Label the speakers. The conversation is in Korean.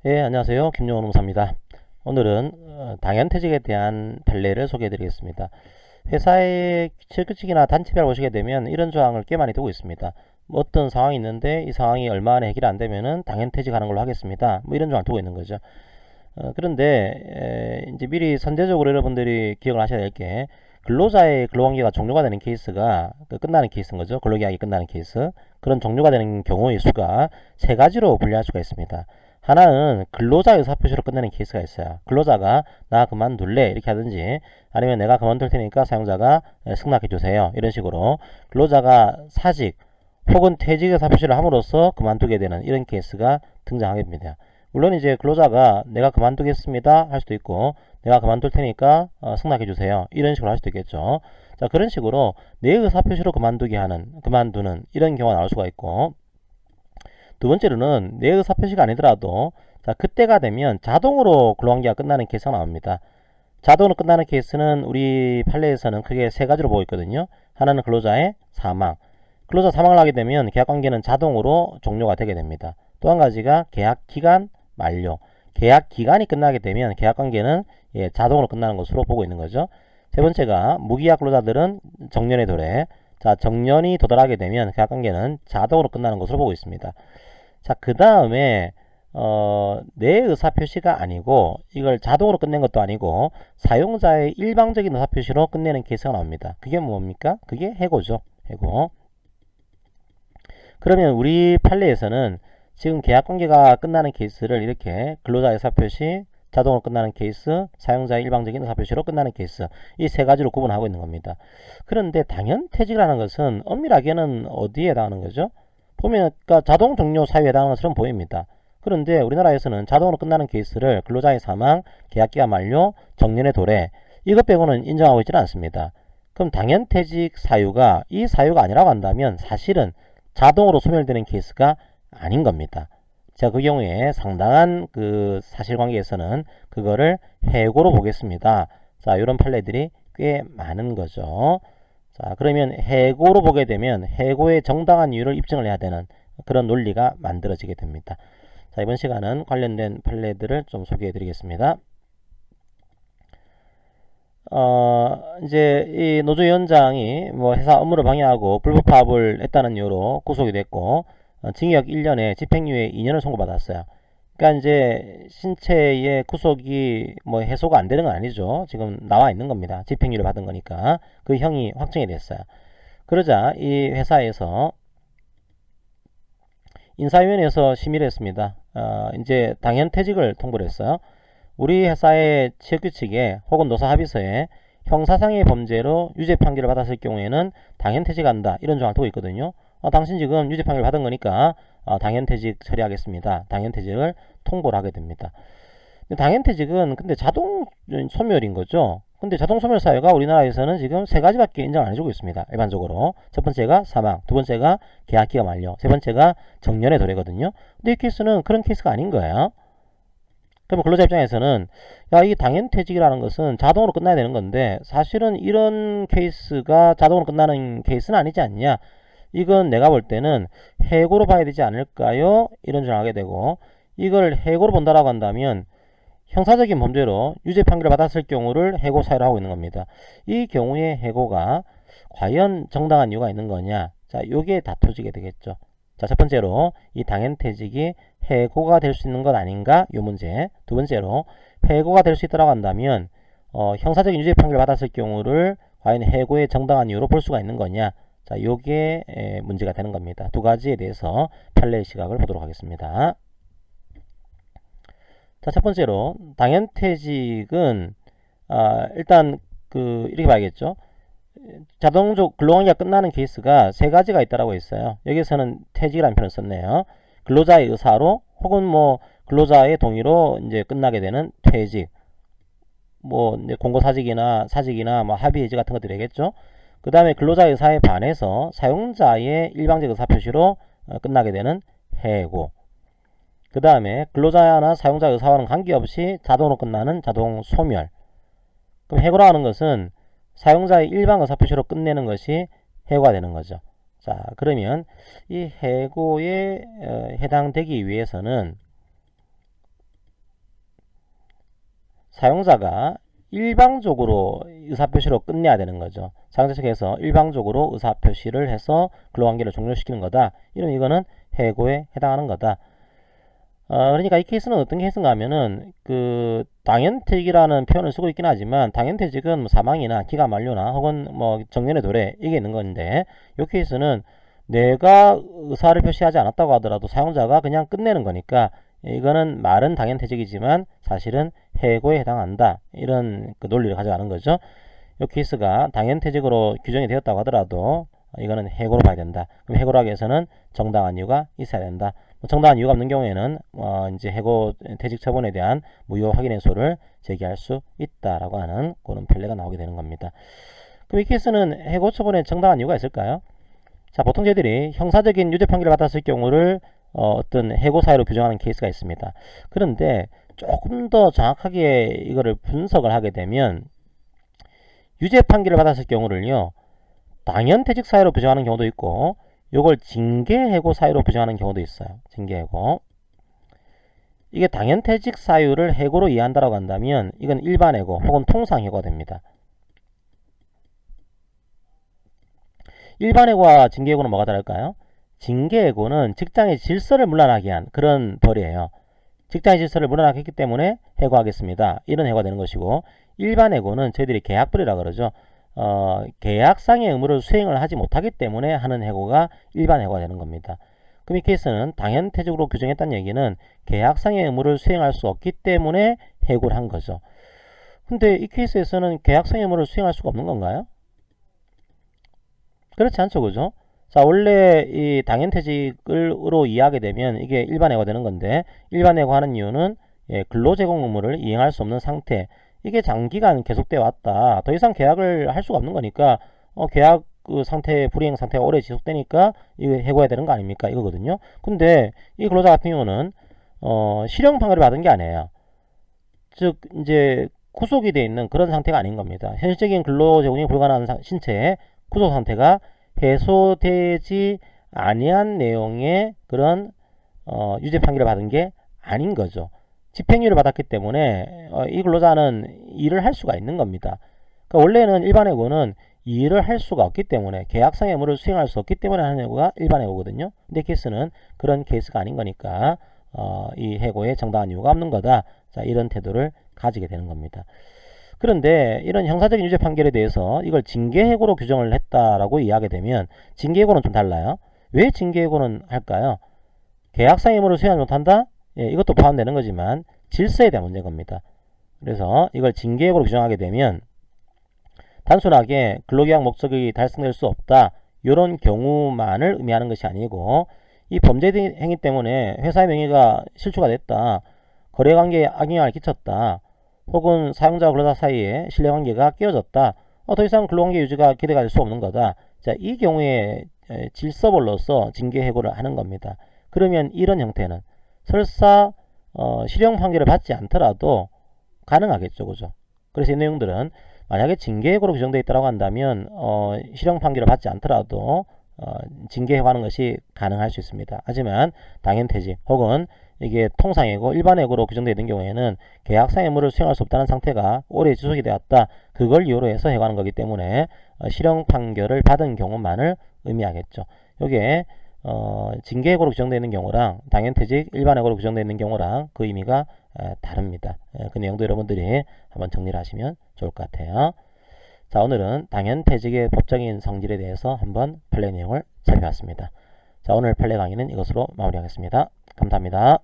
Speaker 1: 예, 안녕하세요. 김용원 의사입니다. 오늘은 당연퇴직에 대한 판례를 소개해 드리겠습니다. 회사의 실규직이나 단체별 보시게 되면 이런 조항을 꽤 많이 두고 있습니다. 뭐 어떤 상황이 있는데 이 상황이 얼마 안에 해결이 안 되면은 당연퇴직하는 걸로 하겠습니다. 뭐 이런 조항을 두고 있는 거죠. 그런데 이제 미리 선제적으로 여러분들이 기억을 하셔야 될 게 근로자의 근로관계가 종료가 되는 케이스가 끝나는 케이스인 거죠. 근로계약이 끝나는 케이스. 그런 종료가 되는 경우의 수가 세 가지로 분류할 수가 있습니다. 하나는 근로자 의사표시로 끝내는 케이스가 있어요. 근로자가 나 그만둘래 이렇게 하든지 아니면 내가 그만둘 테니까 사용자가 승낙해 주세요 이런 식으로 근로자가 사직 혹은 퇴직 의사표시를 함으로써 그만두게 되는 이런 케이스가 등장하게 됩니다. 물론 이제 근로자가 내가 그만두겠습니다 할 수도 있고 내가 그만둘 테니까 승낙해 주세요 이런 식으로 할 수도 있겠죠. 자, 그런 식으로 내 의사표시로 그만두는 이런 경우가 나올 수가 있고, 두 번째로는 내 의사표시가 아니더라도 자, 그때가 되면 자동으로 근로관계가 끝나는 케이스가 나옵니다. 자동으로 끝나는 케이스는 우리 판례에서는 크게 세 가지로 보고 있거든요. 하나는 근로자의 사망. 근로자 사망을 하게 되면 계약관계는 자동으로 종료가 되게 됩니다. 또 한 가지가 계약기간 만료. 계약기간이 끝나게 되면 계약관계는 자동으로 끝나는 것으로 보고 있는 거죠. 세 번째가 무기약 근로자들은 정년의 도래. 자, 정년이 도달하게 되면 계약관계는 자동으로 끝나는 것으로 보고 있습니다. 자, 그 다음에 내 의사표시가 아니고 이걸 자동으로 끝낸 것도 아니고 사용자의 일방적인 의사표시로 끝내는 케이스가 나옵니다. 그게 뭡니까? 그게 해고죠. 해고. 그러면 우리 판례에서는 지금 계약관계가 끝나는 케이스를 이렇게 근로자 의사표시, 자동으로 끝나는 케이스, 사용자의 일방적인 의사표시로 끝나는 케이스 이 세 가지로 구분하고 있는 겁니다. 그런데 당연퇴직이라는 것은 엄밀하게는 어디에 해당하는 거죠? 보면 그러니까 자동 종료 사유에 해당하는 것처럼 보입니다. 그런데 우리나라에서는 자동으로 끝나는 케이스를 근로자의 사망, 계약기간 만료, 정년의 도래 이것 빼고는 인정하고 있지는 않습니다. 그럼 당연퇴직 사유가 이 사유가 아니라고 한다면 사실은 자동으로 소멸되는 케이스가 아닌 겁니다. 자, 그 경우에 상당한 그 사실관계에서는 그거를 해고로 보겠습니다. 자, 이런 판례들이 꽤 많은 거죠. 자, 그러면 해고로 보게 되면 해고의 정당한 이유를 입증을 해야 되는 그런 논리가 만들어지게 됩니다. 자, 이번 시간은 관련된 판례들을 좀 소개해 드리겠습니다. 이제 이 노조위원장이 뭐 회사 업무를 방해하고 불법파업을 했다는 이유로 구속이 됐고, 징역 1년에 집행유예 2년을 선고받았어요. 그러니까 이제 신체의 구속이 뭐 해소가 안 되는 건 아니죠. 지금 나와 있는 겁니다. 집행유예를 받은 거니까 그 형이 확정이 됐어요. 그러자 이 회사에서 인사위원회에서 심의를 했습니다. 이제 당연퇴직을 통보를 했어요. 우리 회사의 취업규칙에 혹은 노사합의서에 형사상의 범죄로 유죄 판결을 받았을 경우에는 당연퇴직한다 이런 조항을 두고 있거든요. 당신 지금 유죄 판결 받은 거니까 당연퇴직 처리하겠습니다. 당연퇴직을 통보를 하게 됩니다. 당연퇴직은 근데 자동 소멸인 거죠. 근데 자동 소멸 사유가 우리나라에서는 지금 세 가지밖에 인정 안 해주고 있습니다. 일반적으로 첫 번째가 사망, 두 번째가 계약기간 만료, 세 번째가 정년의 도래거든요. 근데 이 케이스는 그런 케이스가 아닌 거예요. 그러면 근로자 입장에서는 야, 이 당연퇴직이라는 것은 자동으로 끝나야 되는 건데 사실은 이런 케이스가 자동으로 끝나는 케이스는 아니지 않냐. 이건 내가 볼 때는 해고로 봐야 되지 않을까요? 이런 주장을 하게 되고, 이걸 해고로 본다라고 한다면 형사적인 범죄로 유죄 판결을 받았을 경우를 해고 사유로 하고 있는 겁니다. 이 경우에 해고가 과연 정당한 이유가 있는 거냐? 자, 요게 다투지게 되겠죠. 자, 첫 번째로 이 당연퇴직이 해고가 될 수 있는 것 아닌가? 요 문제. 두 번째로 해고가 될 수 있다고 한다면 형사적인 유죄 판결을 받았을 경우를 과연 해고의 정당한 이유로 볼 수가 있는 거냐? 자, 요게 문제가 되는 겁니다. 두 가지에 대해서 판례의 시각을 보도록 하겠습니다. 자, 첫 번째로 당연퇴직은 일단 이렇게 봐야겠죠. 자동적 근로관계가 끝나는 케이스가 세 가지가 있다라고 했어요. 여기서는 퇴직이라는 표현을 썼네요. 근로자의 의사로 혹은 뭐 근로자의 동의로 이제 끝나게 되는 퇴직, 뭐 이제 공고사직이나 뭐 합의해지 같은 것들이겠죠. 그 다음에 근로자의 의사에 반해서 사용자의 일방적 의사표시로 끝나게 되는 해고. 그 다음에 근로자나 사용자 의사와는 관계없이 자동으로 끝나는 자동 소멸. 그럼 해고라 하는 것은 사용자의 일방 의사표시로 끝내는 것이 해고가 되는 거죠. 자, 그러면 이 해고에 해당되기 위해서는 사용자가 일방적으로 의사표시로 끝내야 되는 거죠. 사용자 측에서 일방적으로 의사표시를 해서 근로관계를 종료시키는 거다. 이러면 이거는 해고에 해당하는 거다. 그러니까 이 케이스는 어떤 케이스인가 하면은 그 당연퇴직이라는 표현을 쓰고 있긴 하지만 당연퇴직은 뭐 사망이나 기간 만료나 혹은 뭐 정년의 도래 이게 있는 건데 이 케이스는 내가 의사를 표시하지 않았다고 하더라도 사용자가 그냥 끝내는 거니까 이거는 말은 당연퇴직이지만 사실은 해고에 해당한다. 이런 그 논리를 가져가는 거죠. 이 케이스가 당연퇴직으로 규정이 되었다고 하더라도 이거는 해고로 봐야 된다. 그럼 해고로 하기 위해서는 정당한 이유가 있어야 된다. 정당한 이유가 없는 경우에는 이제 해고 퇴직 처분에 대한 무효 확인 해소를 제기할 수 있다라고 하는 그런 판례가 나오게 되는 겁니다. 그럼 이 케이스는 해고 처분에 정당한 이유가 있을까요? 자, 보통 저희들이 형사적인 유죄 판결을 받았을 경우를 어떤 해고 사유로 규정하는 케이스가 있습니다. 그런데 조금 더 정확하게 이거를 분석을 하게 되면 유죄 판결을 받았을 경우를요, 당연퇴직 사유로 규정하는 경우도 있고 요걸 징계해고 사유로 규정하는 경우도 있어요. 징계해고. 이게 당연퇴직 사유를 해고로 이해한다라고 한다면 이건 일반해고 혹은 통상해고가 됩니다. 일반해고와 징계해고는 뭐가 다를까요? 징계해고는 직장의 질서를 문란하게 한 그런 벌이에요. 직장의 질서를 문란하게 했기 때문에 해고하겠습니다. 이런 해고가 되는 것이고 일반해고는 저희들이 계약벌이라 그러죠. 계약상의 의무를 수행을 하지 못하기 때문에 하는 해고가 일반해고가 되는 겁니다. 그럼 이 케이스는 당연퇴직으로 규정했다는 얘기는 계약상의 의무를 수행할 수 없기 때문에 해고를 한 거죠. 근데 이 케이스에서는 계약상의 의무를 수행할 수가 없는 건가요? 그렇지 않죠, 그죠? 자, 원래 이 당연퇴직으로 이해하게 되면 이게 일반해고가 되는 건데 일반해고 하는 이유는 근로제공 의무를 이행할 수 없는 상태, 이게 장기간 계속돼 왔다. 더 이상 계약을 할 수가 없는 거니까 계약 그 상태 불이행 상태가 오래 지속되니까 이거 해고해야 되는 거 아닙니까? 이거거든요. 근데 이 근로자 같은 경우는 실형 판결을 받은 게 아니에요. 즉 이제 구속이 돼 있는 그런 상태가 아닌 겁니다. 현실적인 근로 제공이 불가능한 신체의 구속 상태가 해소되지 아니한 내용의 그런 유죄 판결을 받은 게 아닌 거죠. 집행유예를 받았기 때문에 이 근로자는 일을 할 수가 있는 겁니다. 그러니까 원래는 일반해고는 일을 할 수가 없기 때문에 계약상의 의무를 수행할 수 없기 때문에 하는 해고가 일반해고거든요. 근데 케이스는 그런 케이스가 아닌 거니까 이 해고에 정당한 이유가 없는 거다. 자, 이런 태도를 가지게 되는 겁니다. 그런데 이런 형사적인 유죄 판결에 대해서 이걸 징계해고로 규정을 했다라고 이해하게 되면 징계해고는 좀 달라요. 왜 징계해고는 할까요? 계약상의 의무를 수행하지 못한다? 이것도 포함되는 거지만 질서에 대한 문제인 겁니다. 그래서 이걸 징계해고로 규정하게 되면 단순하게 근로계약 목적이 달성될 수 없다, 이런 경우만을 의미하는 것이 아니고 이 범죄 행위 때문에 회사의 명예가 실추가 됐다, 거래관계에 악영향을 끼쳤다, 혹은 사용자와 근로자 사이에 신뢰관계가 깨어졌다, 더 이상 근로관계 유지가 기대가 될 수 없는 거다. 자, 이 경우에 질서벌로서 징계해고를 하는 겁니다. 그러면 이런 형태는 설사 실형 판결을 받지 않더라도 가능하겠죠, 그죠? 그래서 이 내용들은 만약에 징계해고로 규정되어 있다고 한다면 실형 판결을 받지 않더라도 징계해고하는 것이 가능할 수 있습니다. 하지만 당연퇴직 혹은 이게 통상해고, 일반해고로 규정되어 있는 경우에는 계약상의 의무를 수행할 수 없다는 상태가 오래 지속이 되었다, 그걸 이유로 해서 해고하는 거기 때문에 실형 판결을 받은 경우만을 의미하겠죠. 요게 징계해고로 규정되어 있는 경우랑 당연퇴직, 일반해고로 규정되어 있는 경우랑 그 의미가 다릅니다. 그 내용도 여러분들이 한번 정리를 하시면 좋을 것 같아요. 자, 오늘은 당연퇴직의 법적인 성질에 대해서 한번 판례 내용을 살펴봤습니다. 자, 오늘 판례 강의는 이것으로 마무리하겠습니다. 감사합니다.